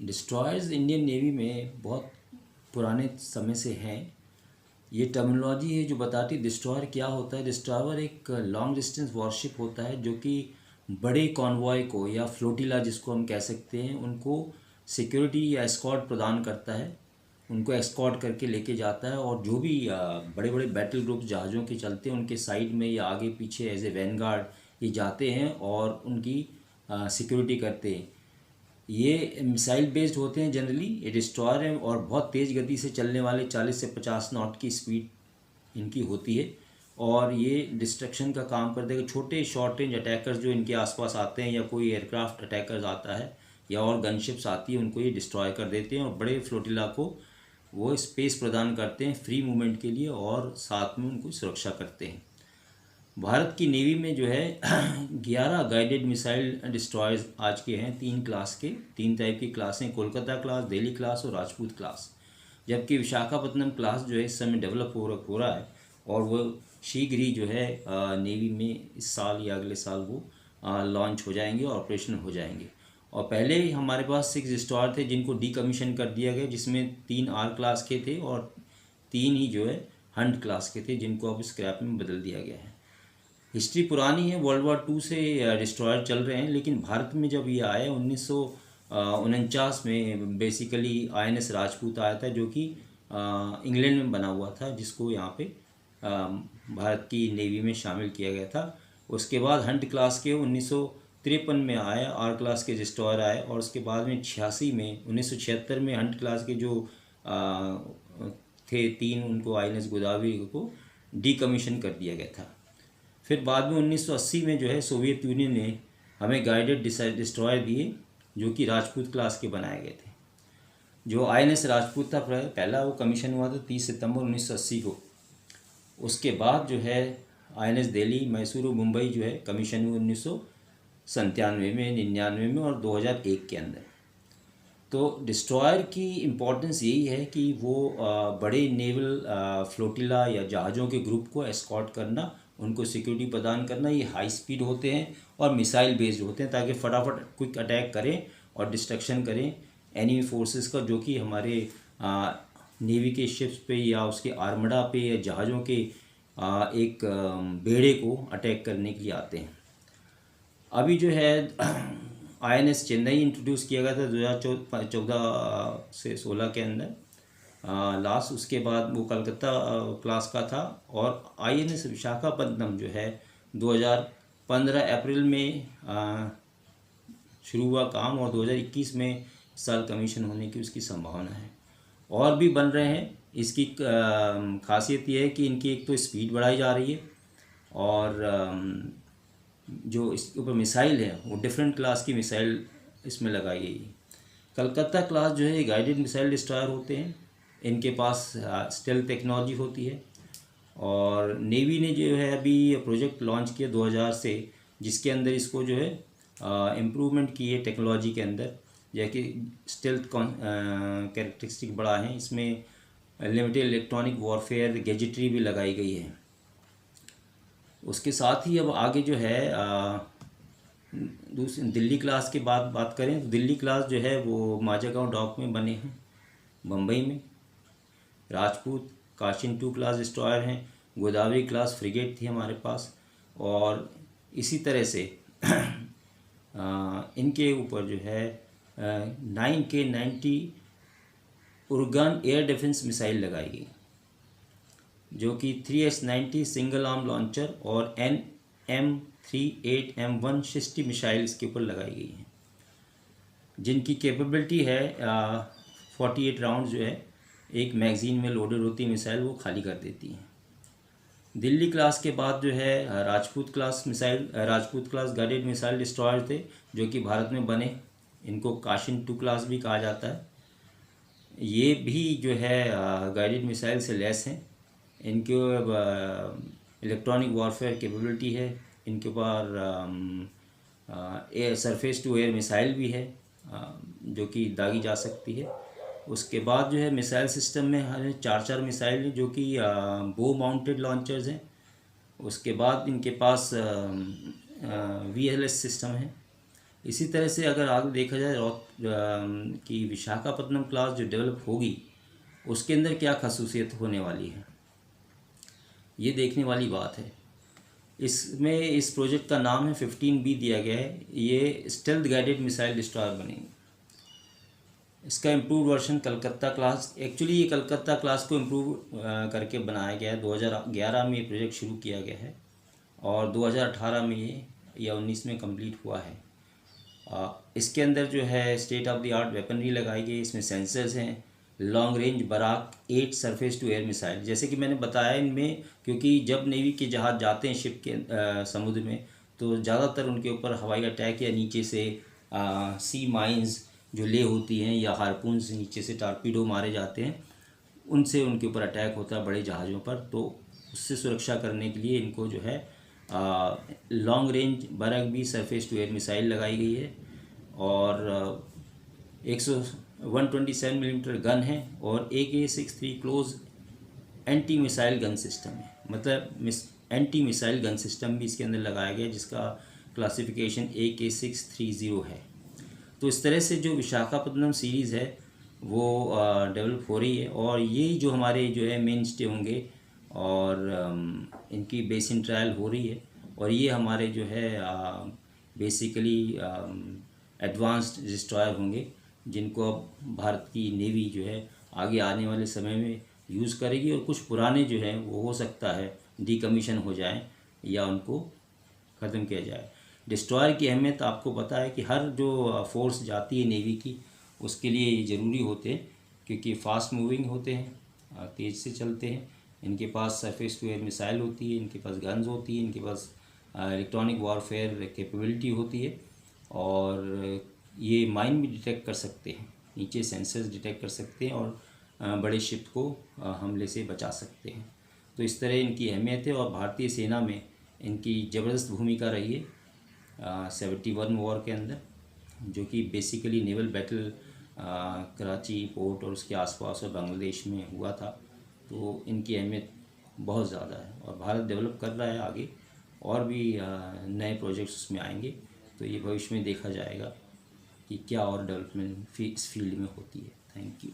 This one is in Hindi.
डिस्ट्रॉयर्स इंडियन नेवी में बहुत पुराने समय से हैं। ये टर्मिनोलॉजी है जो बताती डिस्ट्रॉयर क्या होता है। डिस्ट्रॉयर एक लॉन्ग डिस्टेंस वॉरशिप होता है जो कि बड़े कॉन्वॉय को या फ्लोटिला जिसको हम कह सकते हैं उनको सिक्योरिटी या एस्कॉर्ट प्रदान करता है, उनको एस्कॉर्ट करके लेके जाता है। और जो भी बड़े बड़े बैटल ग्रुप जहाज़ों के चलते हैं उनके साइड में या आगे पीछे एज ए वैनगार्ड ये जाते हैं और उनकी सिक्योरिटी करते हैं। ये मिसाइल बेस्ड होते हैं जनरली, ये डिस्ट्रॉयर है और बहुत तेज़ गति से चलने वाले 40 से 50 नॉट की स्पीड इनकी होती है और ये डिस्ट्रक्शन का काम करते हैं। छोटे शॉर्ट रेंज अटैकर्स जो इनके आसपास आते हैं या कोई एयरक्राफ्ट अटैकर्स आता है या और गनशिप्स आती है उनको ये डिस्ट्रॉय कर देते हैं और बड़े फ्लोटिला को वो स्पेस प्रदान करते हैं फ्री मूवमेंट के लिए और साथ में उनको सुरक्षा करते हैं। भारत की नेवी में जो है 11 गाइडेड मिसाइल डिस्ट्रॉयर्स आज के हैं। 3 क्लास के, 3 टाइप की क्लास हैं, कोलकाता क्लास, दिल्ली क्लास और राजपूत क्लास। जबकि विशाखापत्तनम क्लास जो है इस समय डेवलप हो रहा है और वो शीघ्र ही जो है नेवी में इस साल या अगले साल वो लॉन्च हो जाएंगे और ऑपरेशनल हो जाएंगे। और पहले हमारे पास 6 डिस्ट्रॉयर थे जिनको डीकमीशन कर दिया गया, जिसमें 3 आर क्लास के थे और 3 ही जो है हंट क्लास के थे जिनको अब स्क्रैप में बदल दिया गया है। हिस्ट्री पुरानी है, वर्ल्ड वॉर 2 से डिस्ट्रॉयर चल रहे हैं, लेकिन भारत में जब ये आए 1949 में बेसिकली INS राजपूत आया था जो कि इंग्लैंड में बना हुआ था, जिसको यहाँ पे भारत की नेवी में शामिल किया गया था। उसके बाद हंट क्लास के 1953 में आए आर क्लास के डिस्ट्रॉयर आए और उसके बाद में 1976 में हंट क्लास के जो थे 3 उनको INS गोदावरी को डीकमीशन कर दिया गया था। फिर बाद में 1980 में जो है सोवियत यूनियन ने हमें गाइडेड डिस्ट्रॉयर दिए जो कि राजपूत क्लास के बनाए गए थे। जो INS राजपूत था पहला, वो कमीशन हुआ था 30 सितंबर 1980 को। उसके बाद जो है INS दिल्ली, मैसूर और मुंबई जो है कमीशन हुई 1997 में, 99 में और 2001 के अंदर। तो डिस्ट्रॉयर की इम्पोर्टेंस यही है कि वो बड़े नेवल फ्लोटिला या जहाज़ों के ग्रुप को एस्कॉर्ट करना, उनको सिक्योरिटी प्रदान करना। ये हाई स्पीड होते हैं और मिसाइल बेस्ड होते हैं ताकि फटाफट क्विक अटैक करें और डिस्ट्रक्शन करें एनिमी फोर्सेस का, जो कि हमारे नेवी के शिप्स पे या उसके आर्मडा पे या जहाज़ों के एक बेड़े को अटैक करने के लिए आते हैं। अभी जो है INS चेन्नई इंट्रोड्यूस किया गया था 2014 से 16 के अंदर लास्ट। उसके बाद वो कलकत्ता क्लास का था और INS विशाखापत्तनम जो है 2015 अप्रैल में शुरू हुआ काम और 2021 में इस साल कमीशन होने की उसकी संभावना है। और भी बन रहे हैं। इसकी खासियत ये है कि इनकी एक तो स्पीड बढ़ाई जा रही है और जो इसके ऊपर मिसाइल है वो डिफरेंट क्लास की मिसाइल इसमें लगाई गई है। कलकत्ता क्लास जो है गाइडेड मिसाइल डिस्ट्रॉयर होते हैं, इनके पास स्टेल्थ टेक्नोलॉजी होती है और नेवी ने जो है अभी प्रोजेक्ट लॉन्च किया 2000 से, जिसके अंदर इसको जो है इम्प्रूवमेंट की है टेक्नोलॉजी के अंदर, जैसे स्टेल्थ कैरेक्टरिस्टिक बड़ा है। इसमें लिमिटेड इलेक्ट्रॉनिक वॉरफेयर गैजेटरी भी लगाई गई है। उसके साथ ही अब आगे जो है दूसरी दिल्ली क्लास की बात करें तो दिल्ली क्लास जो है वो माजागांव डॉक में बने हैं मुंबई में। राजपूत काशिन 2 क्लास डिस्ट्रॉयर हैं, गोदावरी क्लास फ्रिगेट थी हमारे पास और इसी तरह से इनके ऊपर जो है 9K90 उर्गन एयर डिफेंस मिसाइल लगाई गई जो कि 3S90 सिंगल आर्म लॉन्चर और NM38M160 मिसाइल इसके ऊपर लगाई गई हैं, जिनकी कैपेबिलिटी है 48 राउंड जो है एक मैगजीन में लोडेड होती है मिसाइल, वो खाली कर देती है। दिल्ली क्लास के बाद जो है Rajput class guided missile destroyer थे जो कि भारत में बने। इनको काशिन 2 क्लास भी कहा जाता है। ये भी जो है गाइडेड मिसाइल से लैस हैं। इनके इलेक्ट्रॉनिक वॉरफेयर कैपेबिलिटी है। इनके ऊपर air surface to air missile भी है जो कि दागी जा सकती है। उसके बाद जो है मिसाइल सिस्टम में 4 मिसाइल जो कि बो माउंटेड लॉन्चर्स हैं। उसके बाद इनके पास VLS सिस्टम है। इसी तरह से अगर आगे देखा जाए कि विशाखापत्तनम क्लास जो डेवलप होगी उसके अंदर क्या खसूसियत होने वाली है, ये देखने वाली बात है। इसमें इस प्रोजेक्ट का नाम है 15B दिया गया है। ये स्टेल्थ गाइडेड मिसाइल डिस्ट्रॉयर बनेंगे। इसका improve version Calcutta class, actually ये कलकत्ता क्लास को इम्प्रूव करके बनाया गया है। 2011 में ये प्रोजेक्ट शुरू किया गया है और 2018 में ये या 19 में कंप्लीट हुआ है। इसके अंदर जो है state of the art weaponry लगाई गई। इसमें सेंसर्स हैं, long range Barak 8 surface to air missile. जैसे कि मैंने बताया इनमें, क्योंकि जब नेवी के जहाज़ जाते हैं शिप के समुद्र में, तो ज़्यादातर उनके ऊपर हवाई अटैक या नीचे से सी माइंस जो ले होती हैं या हारपून से नीचे से टारपीडो मारे जाते हैं, उनसे उनके ऊपर अटैक होता है बड़े जहाज़ों पर। तो उससे सुरक्षा करने के लिए इनको जो है लॉन्ग रेंज बराक भी सरफेस टू एयर मिसाइल लगाई गई है और 127 मिलीमीटर गन है और AK-63 close anti missile gun system है। मतलब एंटी मिसाइल गन सिस्टम भी इसके अंदर लगाया गया है, जिसका क्लासिफिकेशन AK-630 है। तो इस तरह से जो विशाखापत्तनम सीरीज़ है वो डेवलप हो रही है और ये जो हमारे जो है मेन स्टे होंगे और इनकी बेसिन ट्रायल हो रही है और ये हमारे जो है बेसिकली एडवांस्ड डिस्ट्रॉयर होंगे, जिनको अब भारत की नेवी जो है आगे आने वाले समय में यूज़ करेगी। और कुछ पुराने जो हैं वो हो सकता है डीकमीशन हो जाएं या उनको ख़त्म किया जाए। डिस्ट्रॉयर की अहमियत आपको पता है कि हर जो फोर्स जाती है नेवी की, उसके लिए ये ज़रूरी होते हैं, क्योंकि फास्ट मूविंग होते हैं, तेज़ से चलते हैं, इनके पास सरफेस टू एयर मिसाइल होती है, इनके पास गन्स होती है, इनके पास इलेक्ट्रॉनिक वॉरफेयर कैपेबिलिटी होती है और ये माइन भी डिटेक्ट कर सकते हैं, नीचे सेंसर्स डिटेक्ट कर सकते हैं और बड़े शिप को हमले से बचा सकते हैं। तो इस तरह इनकी अहमियत है और भारतीय सेना में इनकी ज़बरदस्त भूमिका रही है 71 वॉर के अंदर, जो कि basically naval battle Karachi port और उसके आसपास और बांग्लादेश में हुआ था। तो इनकी अहमियत बहुत ज़्यादा है और भारत डेवलप कर रहा है आगे, और भी नए प्रोजेक्ट्स उसमें आएंगे। तो ये भविष्य में देखा जाएगा कि क्या और डेवलपमेंट इस फील्ड में होती है। Thank you.